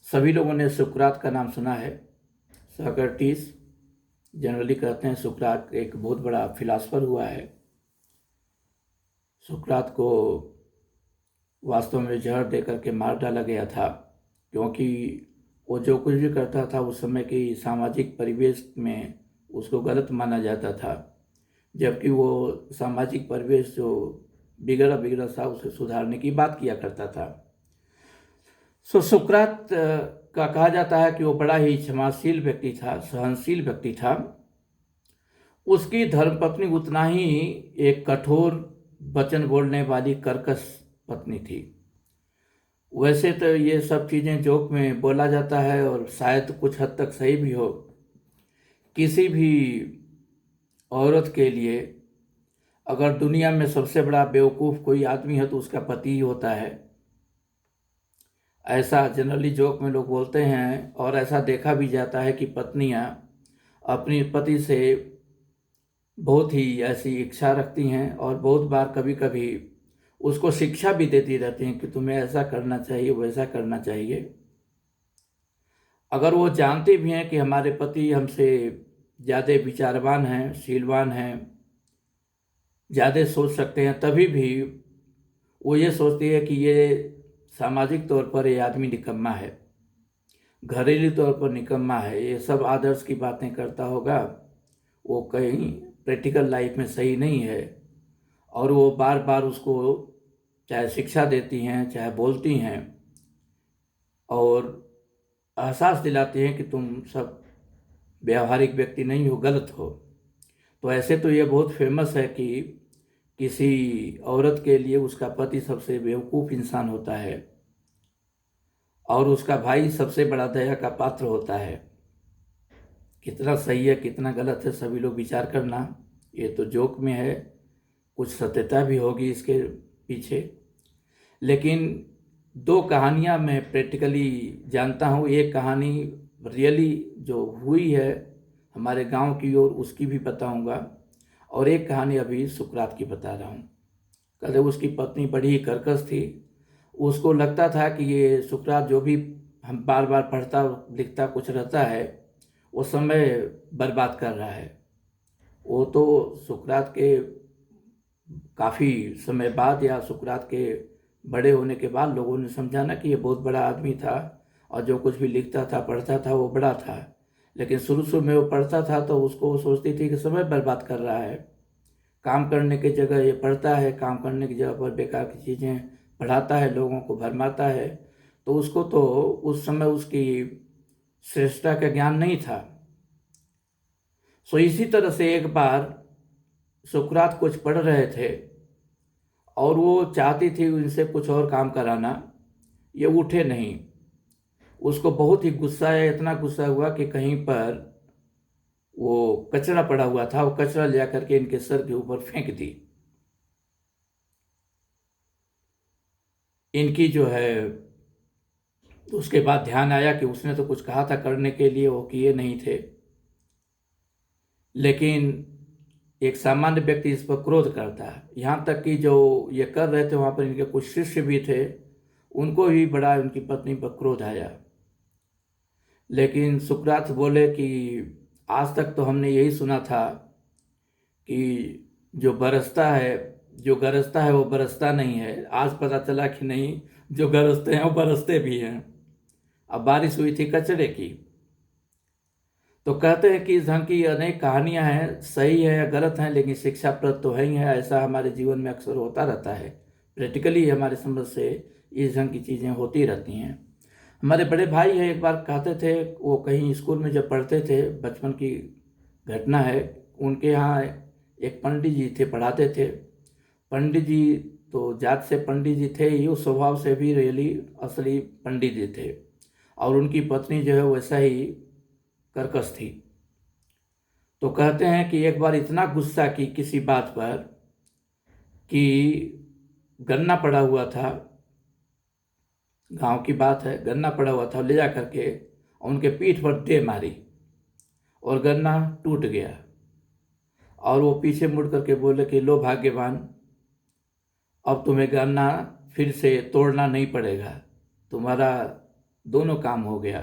सभी लोगों ने सुकरात का नाम सुना है। सोक्रेटिस जनरली कहते हैं सुकरात एक बहुत बड़ा फिलासफर हुआ है। सुकरात को वास्तव में जहर दे करके मार डाला गया था, क्योंकि वो जो कुछ भी करता था उस समय की सामाजिक परिवेश में उसको गलत माना जाता था, जबकि वो सामाजिक परिवेश जो बिगड़ा था उसे सुधारने की बात किया करता था। सुकरात का कहा जाता है कि वो बड़ा ही क्षमाशील व्यक्ति था, सहनशील व्यक्ति था। उसकी धर्मपत्नी उतना ही एक कठोर वचन बोलने वाली कर्कश पत्नी थी। वैसे तो ये सब चीज़ें जोक में बोला जाता है और शायद कुछ हद तक सही भी हो। किसी भी औरत के लिए अगर दुनिया में सबसे बड़ा बेवकूफ़ कोई आदमी है तो उसका पति ही होता है। ऐसा जनरली जोक में लोग बोलते हैं, और ऐसा देखा भी जाता है कि पत्नियां अपने पति से बहुत ही ऐसी इच्छा रखती हैं और बहुत बार कभी कभी उसको शिक्षा भी देती रहती हैं कि तुम्हें ऐसा करना चाहिए, वैसा करना चाहिए। अगर वो जानते भी हैं कि हमारे पति हमसे ज़्यादा विचारवान हैं, शीलवान हैं, ज़्यादा सोच सकते हैं, तभी भी वो ये सोचती है कि ये सामाजिक तौर पर ये आदमी निकम्मा है, घरेलू तौर पर निकम्मा है, ये सब आदर्श की बातें करता होगा, वो कहीं प्रैक्टिकल लाइफ में सही नहीं है। और वो बार बार उसको चाहे शिक्षा देती हैं, चाहे बोलती हैं और एहसास दिलाती हैं कि तुम सब व्यावहारिक व्यक्ति नहीं हो, गलत हो। तो ऐसे तो ये बहुत फेमस है कि किसी औरत के लिए उसका पति सबसे बेवकूफ़ इंसान होता है और उसका भाई सबसे बड़ा दया का पात्र होता है। कितना सही है, कितना गलत है, सभी लोग विचार करना। ये तो जोक में है, कुछ सत्यता भी होगी इसके पीछे। लेकिन दो कहानियाँ मैं प्रैक्टिकली जानता हूँ। एक कहानी रियली जो हुई है हमारे गांव की ओर, उसकी भी बताऊंगा, और एक कहानी अभी सुकरात की बता रहा हूँ। कहते उसकी पत्नी बड़ी ही कर्कश थी उसको लगता था कि ये सुकरात जो भी हम बार बार पढ़ता लिखता कुछ रहता है वो समय बर्बाद कर रहा है। वो तो सुकरात के काफ़ी समय बाद या सुकरात के बड़े होने के बाद लोगों ने समझा ना कि ये बहुत बड़ा आदमी था और जो कुछ भी लिखता था पढ़ता था वो बड़ा था। लेकिन शुरू शुरू में वो पढ़ता था तो उसको वो सोचती थी कि समय बर्बाद कर रहा है, काम करने की जगह ये पढ़ता है, काम करने की जगह पर बेकार की चीज़ें पढ़ाता है, लोगों को भरमाता है। तो उसको तो उस समय उसकी श्रेष्ठता का ज्ञान नहीं था। सो इसी तरह से एक बार सुकरात कुछ पढ़ रहे थे और वो चाहती थी उनसे कुछ और काम कराना, ये उठे नहीं। उसको बहुत ही गुस्सा है, इतना गुस्सा हुआ कि कहीं पर वो कचरा पड़ा हुआ था, वो कचरा ले करके इनके सर के ऊपर फेंक दी। इनकी जो है उसके बाद ध्यान आया कि उसने तो कुछ कहा था करने के लिए, वो किए नहीं थे। लेकिन एक सामान्य व्यक्ति इस पर क्रोध करता है, यहाँ तक कि जो ये कर रहे थे वहाँ पर इनके कुछ शिष्य भी थे, उनको भी बड़ा उनकी पत्नी पर क्रोध आया। लेकिन सुकरात बोले कि आज तक तो हमने यही सुना था कि जो गरजता है वो बरसता नहीं है। आज पता चला कि नहीं, जो गरजते हैं वो बरसते भी हैं। अब बारिश हुई थी कचरे की। तो कहते हैं कि इस ढंग की अनेक कहानियां हैं, सही है या गलत हैं, लेकिन शिक्षाप्रद तो है ही है। ऐसा हमारे जीवन में अक्सर होता रहता है। प्रैक्टिकली हमारे समझ से इस ढंग की चीज़ें होती रहती हैं। हमारे बड़े भाई है, एक बार कहते थे, वो कहीं स्कूल में जब पढ़ते थे, बचपन की घटना है, उनके यहाँ एक पंडित जी थे, पढ़ाते थे। पंडित जी तो जात से पंडित जी थे ही, उस स्वभाव से भी रियली असली पंडित जी थे। और उनकी पत्नी जो है वैसा ही कर्कश थी। तो कहते हैं कि एक बार इतना गुस्सा की किसी बात पर कि गन्ना पड़ा हुआ था, गांव की बात है, गन्ना पड़ा हुआ था, ले जा करके उनके पीठ पर दे मारी और गन्ना टूट गया। और वो पीछे मुड़ करके बोले कि लो भाग्यवान, अब तुम्हें गन्ना फिर से तोड़ना नहीं पड़ेगा, तुम्हारा दोनों काम हो गया।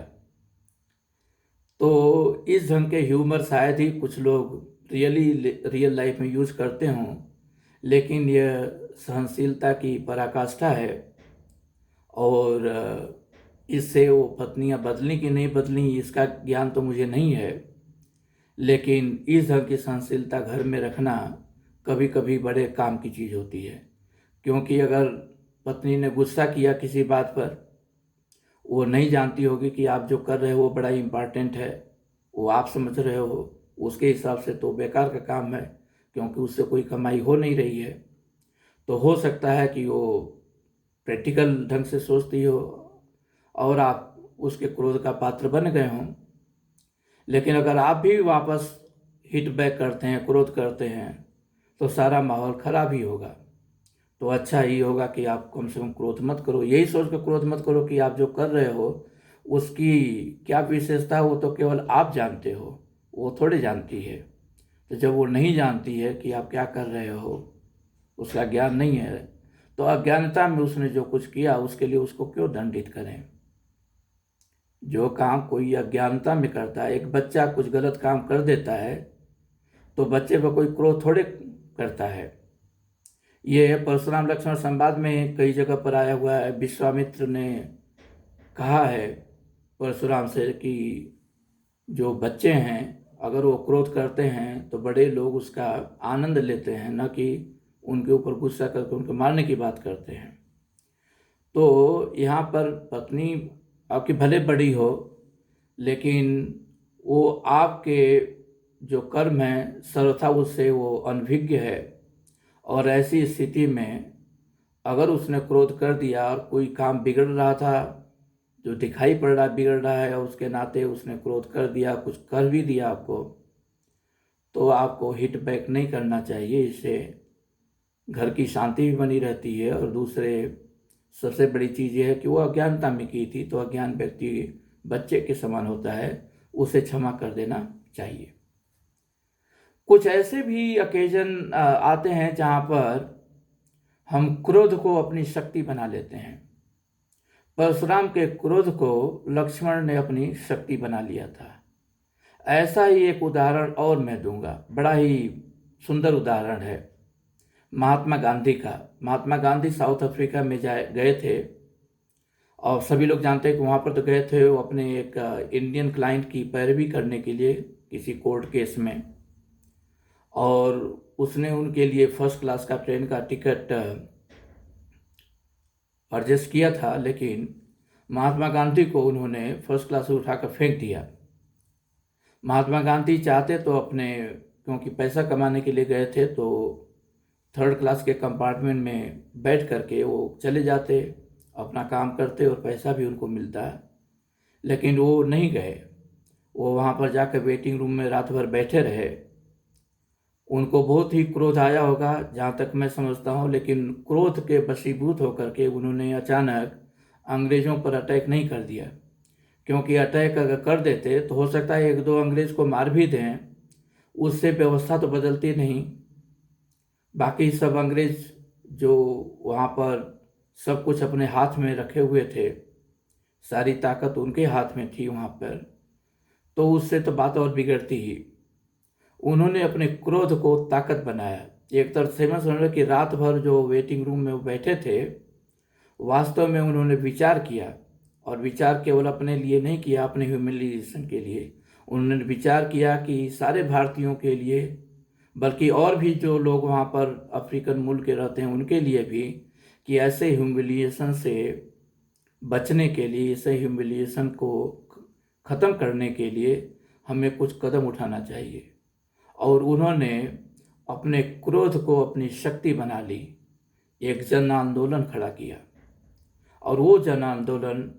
तो इस ढंग के ह्यूमर शायद ही कुछ लोग रियल लाइफ में यूज करते हों, लेकिन यह सहनशीलता की पराकाष्ठा है। और इससे वो पत्नियां बदली कि नहीं बदली इसका ज्ञान तो मुझे नहीं है, लेकिन इस ढंग की सहनशीलता घर में रखना कभी कभी बड़े काम की चीज़ होती है। क्योंकि अगर पत्नी ने गुस्सा किया किसी बात पर, वो नहीं जानती होगी कि आप जो कर रहे हो वो बड़ा इम्पॉर्टेंट है, वो आप समझ रहे हो, उसके हिसाब से तो बेकार का काम है, क्योंकि उससे कोई कमाई हो नहीं रही है। तो हो सकता है कि वो प्रैक्टिकल ढंग से सोचती हो और आप उसके क्रोध का पात्र बन गए हों। लेकिन अगर आप भी वापस हिट बैक करते हैं, क्रोध करते हैं, तो सारा माहौल खराब ही होगा। तो अच्छा ही होगा कि आप कम से कम क्रोध मत करो। यही सोच कर क्रोध मत करो कि आप जो कर रहे हो उसकी क्या विशेषता है, वो तो केवल आप जानते हो, वो थोड़े जानती है। तो जब वो नहीं जानती है कि आप क्या कर रहे हो, उसका ज्ञान नहीं है, तो अज्ञानता में उसने जो कुछ किया उसके लिए उसको क्यों दंडित करें। जो काम कोई अज्ञानता में करता है, एक बच्चा कुछ गलत काम कर देता है तो बच्चे पर कोई क्रोध थोड़े करता है। ये परशुराम लक्ष्मण संवाद में कई जगह पर आया हुआ है। विश्वामित्र ने कहा है परशुराम से कि जो बच्चे हैं अगर वो क्रोध करते हैं तो बड़े लोग उसका आनंद लेते हैं, न कि उनके ऊपर गुस्सा करके उनको मारने की बात करते हैं। तो यहाँ पर पत्नी आपकी भले बड़ी हो, लेकिन वो आपके जो कर्म है सर्वथा उससे वो अनभिज्ञ है। और ऐसी स्थिति में अगर उसने क्रोध कर दिया और कोई काम बिगड़ रहा था, जो दिखाई पड़ रहा बिगड़ रहा है, और उसके नाते उसने क्रोध कर दिया, कुछ कर भी दिया आपको, तो आपको हिट बैक नहीं करना चाहिए। इससे घर की शांति भी बनी रहती है। और दूसरे सबसे बड़ी चीज़ यह है कि वो अज्ञानता में की थी, तो अज्ञान व्यक्ति बच्चे के समान होता है, उसे क्षमा कर देना चाहिए। कुछ ऐसे भी अकेजन आते हैं जहाँ पर हम क्रोध को अपनी शक्ति बना लेते हैं। परशुराम के क्रोध को लक्ष्मण ने अपनी शक्ति बना लिया था। ऐसा ही एक उदाहरण और मैं दूंगा, बड़ा ही सुंदर उदाहरण है महात्मा गांधी का। महात्मा गांधी साउथ अफ्रीका में गए थे, और सभी लोग जानते हैं कि वहाँ पर तो गए थे वो अपने एक इंडियन क्लाइंट की पैरवी करने के लिए किसी कोर्ट केस में, और उसने उनके लिए फर्स्ट क्लास का ट्रेन का टिकट एडजस्ट किया था, लेकिन महात्मा गांधी को उन्होंने फर्स्ट क्लास से उठाकर फेंक दिया। महात्मा गांधी चाहते तो अपने, क्योंकि पैसा कमाने के लिए गए थे, तो थर्ड क्लास के कंपार्टमेंट में बैठ करके वो चले जाते, अपना काम करते और पैसा भी उनको मिलता, लेकिन वो नहीं गए। वो वहाँ पर जाकर वेटिंग रूम में रात भर बैठे रहे। उनको बहुत ही क्रोध आया होगा जहाँ तक मैं समझता हूँ, लेकिन क्रोध के वशीभूत होकर के उन्होंने अचानक अंग्रेज़ों पर अटैक नहीं कर दिया, क्योंकि अटैक अगर कर देते तो हो सकता है एक दो अंग्रेज़ को मार भी दें, उससे व्यवस्था तो बदलती नहीं। बाकी सब अंग्रेज़ जो वहाँ पर सब कुछ अपने हाथ में रखे हुए थे, सारी ताकत उनके हाथ में थी वहाँ पर, तो उससे तो बात और बिगड़ती ही। उन्होंने अपने क्रोध को ताकत बनाया। एक तरह से मैं समझ कि रात भर जो वेटिंग रूम में वो बैठे थे, वास्तव में उन्होंने विचार किया, और विचार केवल अपने लिए नहीं किया, अपने ह्यूमिलिएशन के लिए। उन्होंने विचार किया कि सारे भारतीयों के लिए, बल्कि और भी जो लोग वहाँ पर अफ्रीकन मुल्क के रहते हैं उनके लिए भी, कि ऐसे ह्यूमिलिएशन से बचने के लिए, ऐसे ह्यूमिलिएशन को ख़त्म करने के लिए हमें कुछ कदम उठाना चाहिए। और उन्होंने अपने क्रोध को अपनी शक्ति बना ली, एक जन आंदोलन खड़ा किया। और वो जन आंदोलन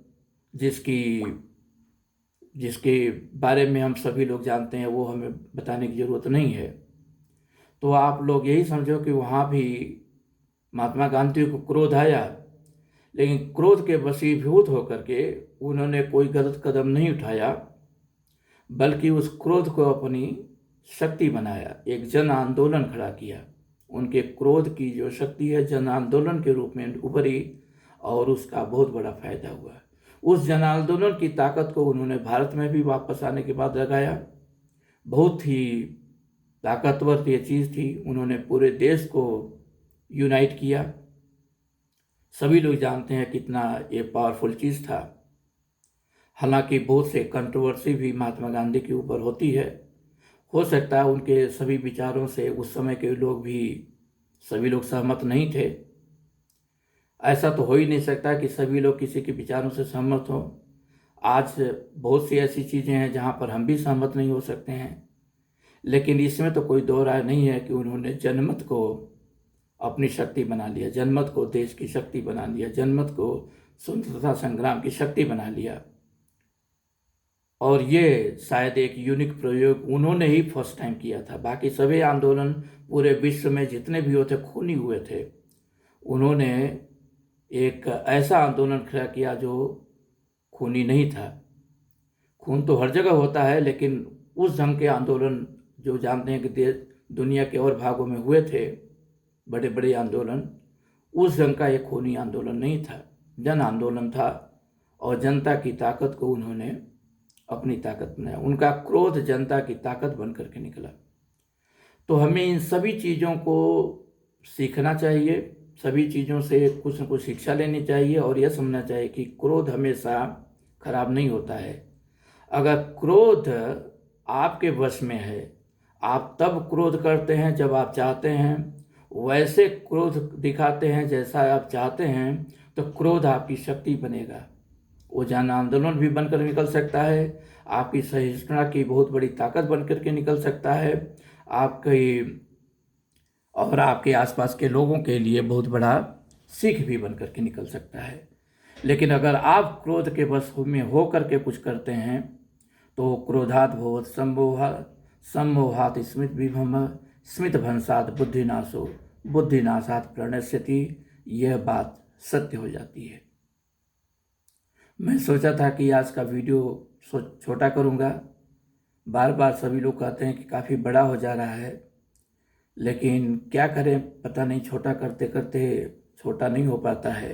जिसके बारे में हम सभी लोग जानते हैं, वो हमें बताने की ज़रूरत नहीं है। तो आप लोग यही समझो कि वहाँ भी महात्मा गांधी को क्रोध आया, लेकिन क्रोध के वशीभूत होकर के उन्होंने कोई गलत कदम नहीं उठाया, बल्कि उस क्रोध को अपनी शक्ति बनाया, एक जन आंदोलन खड़ा किया। उनके क्रोध की जो शक्ति है जन आंदोलन के रूप में उभरी, और उसका बहुत बड़ा फायदा हुआ। उस जन आंदोलन की ताकत को उन्होंने भारत में भी वापस आने के बाद लगाया। बहुत ही ताकतवर ये चीज़ थी। उन्होंने पूरे देश को यूनाइट किया। सभी लोग जानते हैं कितना ये पावरफुल चीज़ था। हालांकि बहुत से कंट्रोवर्सी भी महात्मा गांधी के ऊपर होती है। हो सकता है उनके सभी विचारों से उस समय के लोग भी, सभी लोग सहमत नहीं थे। ऐसा तो हो ही नहीं सकता कि सभी लोग किसी के विचारों से सहमत हों। आज बहुत सी ऐसी चीज़ें हैं जहाँ पर हम भी सहमत नहीं हो सकते हैं, लेकिन इसमें तो कोई दो राय नहीं है कि उन्होंने जनमत को अपनी शक्ति बना लिया, जनमत को देश की शक्ति बना लिया, जनमत को स्वतंत्रता संग्राम की शक्ति बना लिया। और ये शायद एक यूनिक प्रयोग उन्होंने ही फर्स्ट टाइम किया था। बाकी सभी आंदोलन पूरे विश्व में जितने भी होते खूनी हुए थे, उन्होंने एक ऐसा आंदोलन खड़ा किया जो खूनी नहीं था। खून तो हर जगह होता है, लेकिन उस ढंग के आंदोलन जो जानते हैं कि दुनिया के और भागों में हुए थे बड़े बड़े आंदोलन, उस ढंग का एक खूनी आंदोलन नहीं था, जन आंदोलन था। और जनता की ताकत को उन्होंने अपनी ताकत बनाया। उनका क्रोध जनता की ताकत बन करके निकला। तो हमें इन सभी चीज़ों को सीखना चाहिए, सभी चीज़ों से कुछ न कुछ शिक्षा लेनी चाहिए, और यह समझना चाहिए कि क्रोध हमेशा खराब नहीं होता है। अगर क्रोध आपके वश में है, आप तब क्रोध करते हैं जब आप चाहते हैं, वैसे क्रोध दिखाते हैं जैसा आप चाहते हैं, तो क्रोध आपकी शक्ति बनेगा। वो जन आंदोलन भी बनकर निकल सकता है, आपकी सहिष्णुता की बहुत बड़ी ताकत बनकर के निकल सकता है, आपकी और आपके आसपास के लोगों के लिए बहुत बड़ा सीख भी बनकर के निकल सकता है। लेकिन अगर आप क्रोध के वश में हो करके कुछ करते हैं, तो क्रोधात् भवत् सम्मोहात् स्मृति विभ्रम स्मृति भंसात् बुद्धिनाशो बुद्धिनाशात् प्रणश्यति। यह बात सत्य हो जाती है। मैं सोचा था कि आज का वीडियो छोटा करूँगा। बार बार सभी लोग कहते हैं कि काफ़ी बड़ा हो जा रहा है, लेकिन क्या करें, पता नहीं, छोटा करते करते छोटा नहीं हो पाता है।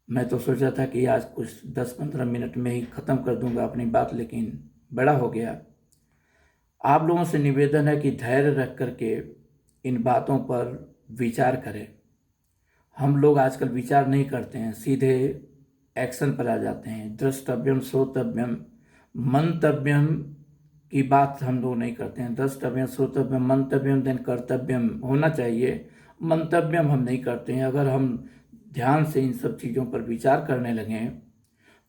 मैं तो सोचा था कि आज कुछ 10-15 मिनट में ही ख़त्म कर दूंगा अपनी बात, लेकिन बड़ा हो गया। आप लोगों से निवेदन है कि धैर्य रख करके इन बातों पर विचार करें। हम लोग आजकल विचार नहीं करते हैं, सीधे एक्शन पर आ जाते हैं। द्रष्टव्यम श्रोतव्यम मंतव्यम की बात हम लोग नहीं करते हैं। द्रष्टव्यम श्रोतव्यम मंतव्यम देन कर्तव्यम होना चाहिए, मंतव्यम हम नहीं करते हैं। अगर हम ध्यान से इन सब चीज़ों पर विचार करने लगें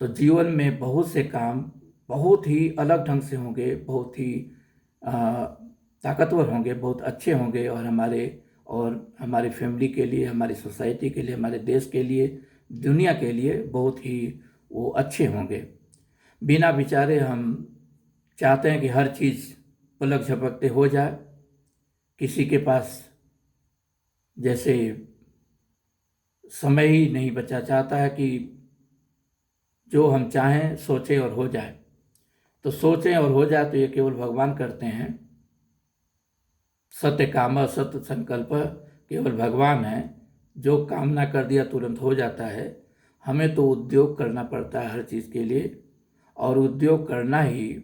तो जीवन में बहुत से काम बहुत ही अलग ढंग से होंगे, बहुत ही ताकतवर होंगे, बहुत अच्छे होंगे, और हमारी फैमिली के लिए, हमारी सोसाइटी के लिए, हमारे देश के लिए, दुनिया के लिए बहुत ही वो अच्छे होंगे। बिना विचारे हम चाहते हैं कि हर चीज़ पलक झपकते हो जाए। किसी के पास जैसे समय ही नहीं बचा, चाहता है कि जो हम चाहें सोचें और हो जाए। तो सोचें और हो जाए तो ये केवल भगवान करते हैं। सत्य काम सत्य संकल्प केवल भगवान है। जो कामना कर दिया तुरंत हो जाता है। हमें तो उद्योग करना पड़ता है हर चीज़ के लिए, और उद्योग करना ही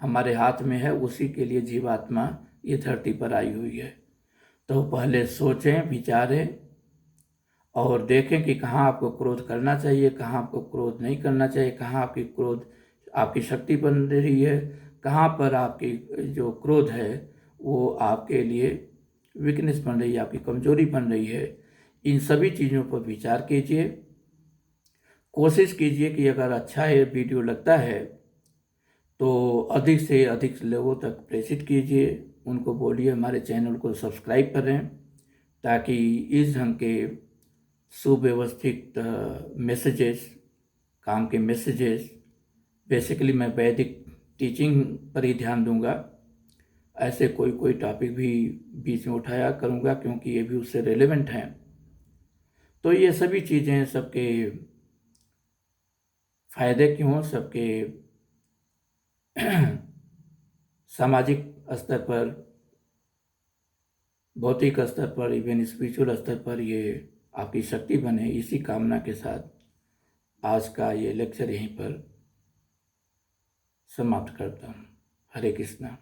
हमारे हाथ में है। उसी के लिए जीवात्मा ये धरती पर आई हुई है। तो पहले सोचें, विचारें और देखें कि कहाँ आपको क्रोध करना चाहिए, कहाँ आपको क्रोध नहीं करना चाहिए, कहाँ आपकी क्रोध आपकी शक्ति बन रही है, कहाँ पर आपकी जो क्रोध है वो आपके लिए वीकनेस बन रही है, आपकी कमजोरी बन रही है। इन सभी चीज़ों पर विचार कीजिए। कोशिश कीजिए कि अगर अच्छा ये वीडियो लगता है तो अधिक से अधिक लोगों तक प्रेषित कीजिए। उनको बोलिए हमारे चैनल को सब्सक्राइब करें, ताकि इस ढंग के सुव्यवस्थित मैसेजेस, काम के मैसेजेस, बेसिकली मैं वैदिक टीचिंग पर ही ध्यान दूंगा। ऐसे कोई कोई टॉपिक भी बीच में उठाया करूंगा, क्योंकि ये भी उससे रेलेवेंट हैं। तो ये सभी चीज़ें सबके फायदे की हों, सबके सामाजिक स्तर पर, भौतिक स्तर पर, इवन स्पिरिचुअल स्तर पर ये आपकी शक्ति बने, इसी कामना के साथ आज का ये लेक्चर यहीं पर समाप्त करता हूँ। हरे कृष्णा।